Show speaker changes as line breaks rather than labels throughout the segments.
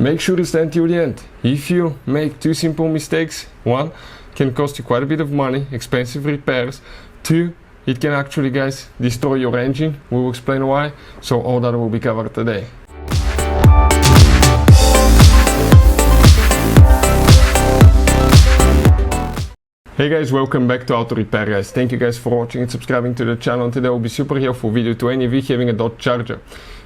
make sure to stand till the end. If you make two simple mistakes, one can cost you quite a bit of money, expensive repairs. Two, it can actually, guys, destroy your engine. We will explain why. So all that will be covered today. Hey guys, welcome back to Auto Repair, guys. Thank you guys for watching and subscribing to the channel. Today will be super helpful video to any of you having a Dodge Charger.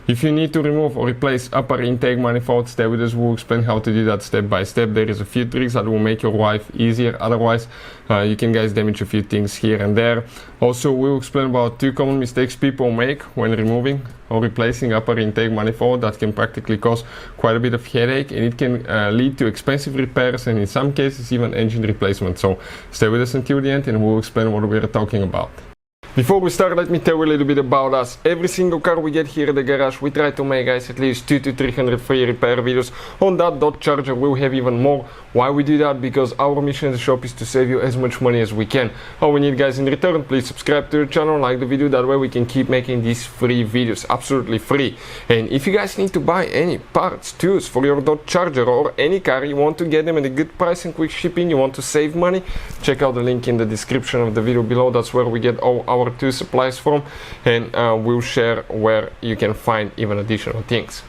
If you need to remove or replace upper intake manifold, stay with us. We'll explain how to do that step by step. There is a few tricks that will make your life easier. Otherwise, you can, guys, damage a few things here and there. Also, we'll explain about two common mistakes people make when removing or replacing upper intake manifold that can practically cause quite a bit of headache, and it can lead to expensive repairs and in some cases even engine replacement. So stay with us until the end and we'll explain what we're talking about. Before we start, let me tell you a little bit about us. Every single car we get here at the garage, we try to make, guys, at least 200 to 300 free repair videos. On that Dodge Charger we'll have even more. Why we do that? Because our mission in the shop is to save you as much money as we can. All we need, guys, in return, please subscribe to the channel, like the video, that way we can keep making these free videos, absolutely free. And if you guys need to buy any parts, tools for your Dodge Charger or any car, you want to get them at a good price and quick shipping, you want to save money, check out the link in the description of the video below. That's where we get all our tool supplies from, and we'll share where you can find even additional things.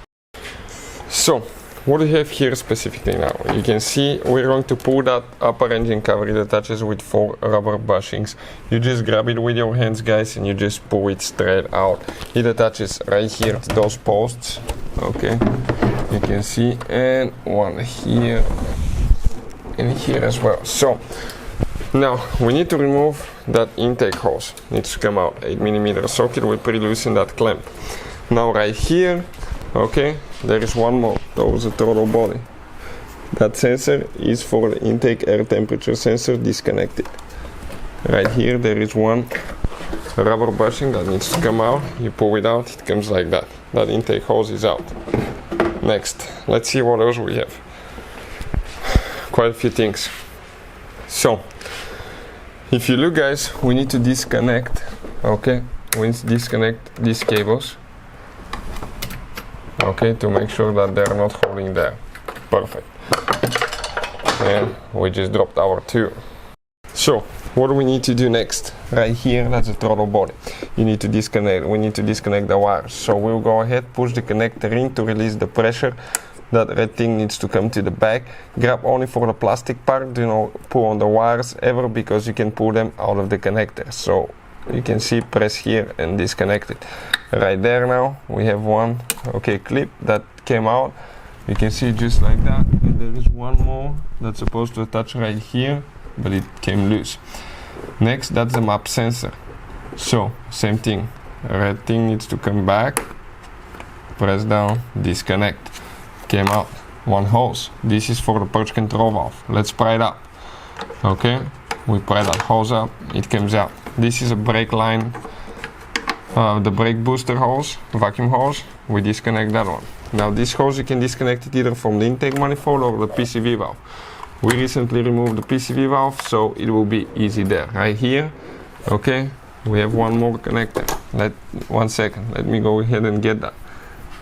So what do we have here specifically now? You can see we're going to pull that upper engine cover. It attaches with 4 rubber bushings. You just grab it with your hands, guys, and you just pull it straight out. It attaches right here to those posts, okay, you can see, and one here and here as well. So now we need to remove that intake hose. It needs to come out. 8mm socket, we pre-loosen that clamp. Now right here, okay, there is one more. That was a throttle body. That sensor is for the intake air temperature sensor, disconnected. Right here there is one rubber bushing that needs to come out. You pull it out, it comes like that. That intake hose is out. Next, let's see what else we have. Quite a few things. So if you look, guys, we need to disconnect, okay, we need to disconnect these cables, okay, to make sure that they're not holding there. Perfect. And we just dropped our tool. So what do we need to do next? Right here, that's the throttle body. You need to disconnect, we need to disconnect the wires. So we'll go ahead, push the connector in to release the pressure. That red thing needs to come to the back. Grab only for the plastic part, do not pull on the wires ever, because you can pull them out of the connector. So you can see, press here and disconnect it. Right there now we have one, okay, clip that came out. You can see just like that, and there is one more that's supposed to attach right here, but it came loose. Next, that's the map sensor. So same thing, red thing needs to come back, press down, disconnect. Came out. One hose. This is for the purge control valve. Let's pry it up. Okay, we pry that hose up, it comes out. This is a brake line, the brake booster hose, vacuum hose. We disconnect that one. Now this hose you can disconnect it either from the intake manifold or the PCV valve. We recently removed the PCV valve, so it will be easy there. Right here, okay, we have one more connector. One second, let me go ahead and get that.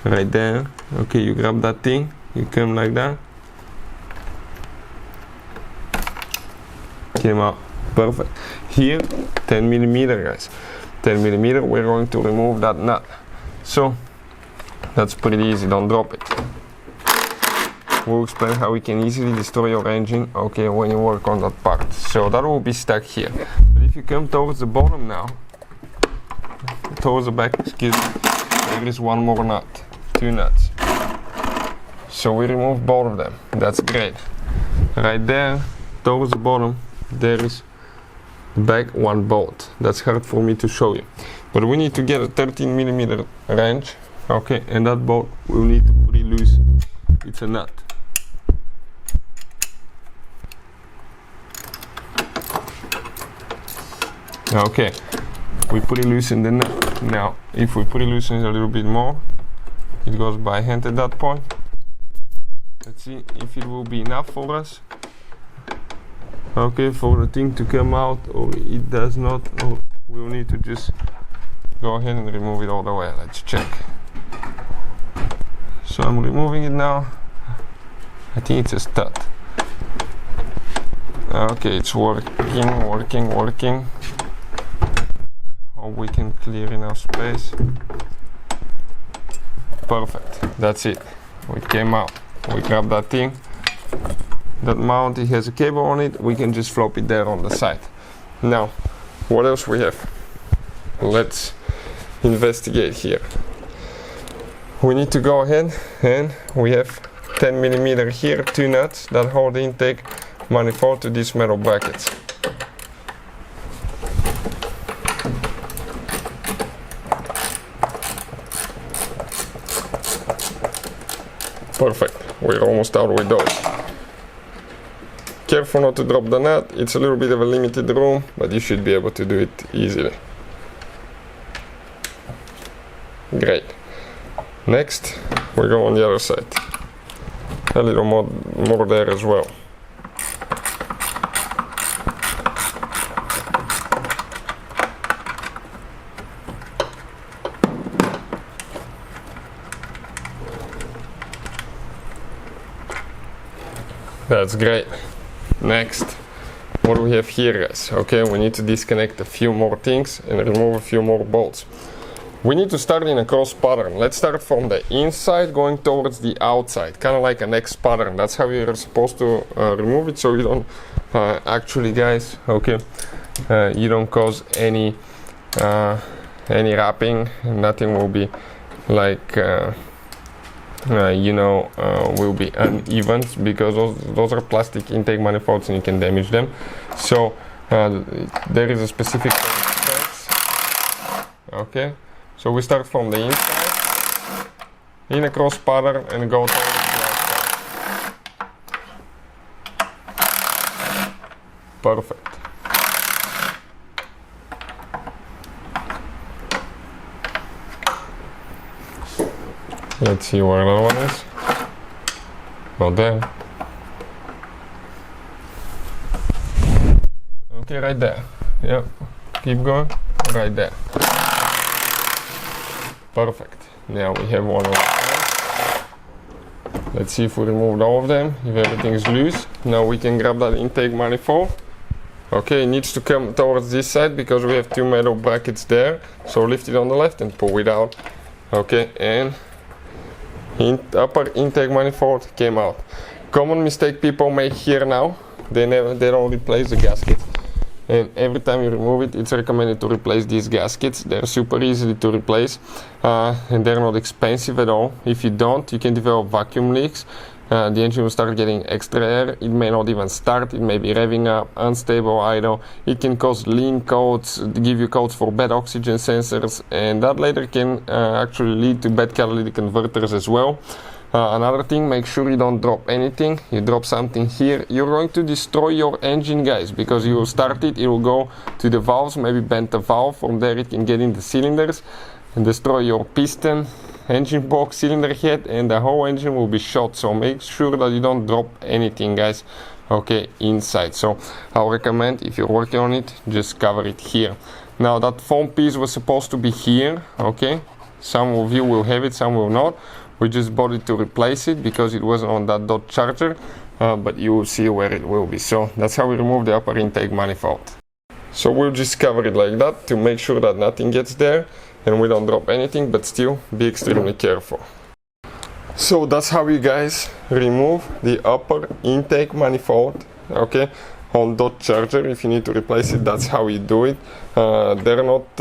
Right there, okay, you grab that thing, you come like that, came out, perfect. Here, 10mm, guys, 10mm, we're going to remove that nut. So that's pretty easy, don't drop it. We'll explain how we can easily destroy your engine, okay, when you work on that part. So that will be stuck here. But if you come towards the bottom now, towards the back, excuse me, there is one more nut. 2 nuts. So we remove both of them. That's great. Right there, towards the bottom, there is back one bolt. That's hard for me to show you. But we need to get a 13mm wrench, okay, and that bolt we'll need to pre-loose. It's a nut. Okay, we pre-loosen the nut. Now, if we pre-loosen a little bit more, it goes by hand at that point. Let's see if it will be enough for us. Okay, for the thing to come out, or it does not, or we'll need to just go ahead and remove it all the way. Let's check. So I'm removing it now. I think it's a stud. Okay, it's working. Oh, we can clear enough space. Perfect, that's it. We came out, we grab that thing. That mount, it has a cable on it. We can just flop it there on the side. Now, what else we have? Let's investigate here. We need to go ahead and we have 10mm here, 2 nuts that hold the intake manifold to these metal brackets. Perfect, we're almost out with those. Careful not to drop the nut, it's a little bit of a limited room, but you should be able to do it easily. Great. Next, we go on the other side. A little more there as well. That's great. Next, what do we have here, guys? Okay, we need to disconnect a few more things and remove a few more bolts. We need to start in a cross pattern. Let's start from the inside going towards the outside, kind of like an X pattern. That's how you're supposed to remove it, so you don't actually, guys, okay, you don't cause any wrapping. Nothing will be like will be uneven, because those are plastic intake manifolds and you can damage them. So there is a specific stance. Okay, so we start from the inside in a cross pattern and go towards the outside. Perfect. Let's see where that one is. Not there. Okay, right there. Yep. Keep going. Right there. Perfect. Now we have one on the side. Let's see if we removed all of them. If everything is loose, now we can grab that intake manifold. Okay, it needs to come towards this side because we have 2 metal brackets there. So lift it on the left and pull it out. Okay, and upper intake manifold came out. Common mistake people make here now, they don't replace the gasket, and every time you remove it, it's recommended to replace these gaskets. They're super easy to replace and they're not expensive at all. If you don't, you can develop vacuum leaks. The engine will start getting extra air. It may not even start. It may be revving up, unstable, idle. It can cause lean codes, give you codes for bad oxygen sensors, and that later can actually lead to bad catalytic converters as well. Another thing, make sure you don't drop anything. You drop something here, you're going to destroy your engine, guys, because you will start it, it will go to the valves, maybe bend the valve. From there it can get in the cylinders and destroy your piston, engine box, cylinder head, and the whole engine will be shot. So make sure that you don't drop anything, guys, okay, inside. So I'll recommend, if you're working on it, just cover it here. Now that foam piece was supposed to be here, okay, some of you will have it, some will not. We just bought it to replace it because it wasn't on that dot charger, but you will see where it will be. So that's how we remove the upper intake manifold. So we'll just cover it like that to make sure that nothing gets there and we don't drop anything, but still be extremely careful. So that's how you guys remove the upper intake manifold, okay, on dot charger. If you need to replace it, that's how you do it. They're not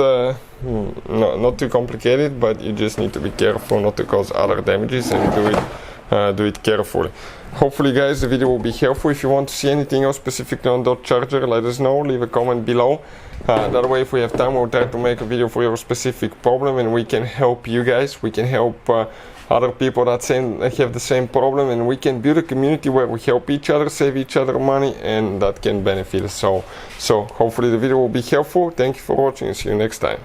too complicated, but you just need to be careful not to cause other damages and do it carefully. Hopefully, guys, the video will be helpful. If you want to see anything else specifically on dot charger, let us know, leave a comment below. That way, if we have time, we'll try to make a video for your specific problem and we can help you guys. We can help other people that have the same problem, and we can build a community where we help each other, save each other money, and that can benefit us. So hopefully the video will be helpful. Thank you for watching and see you next time.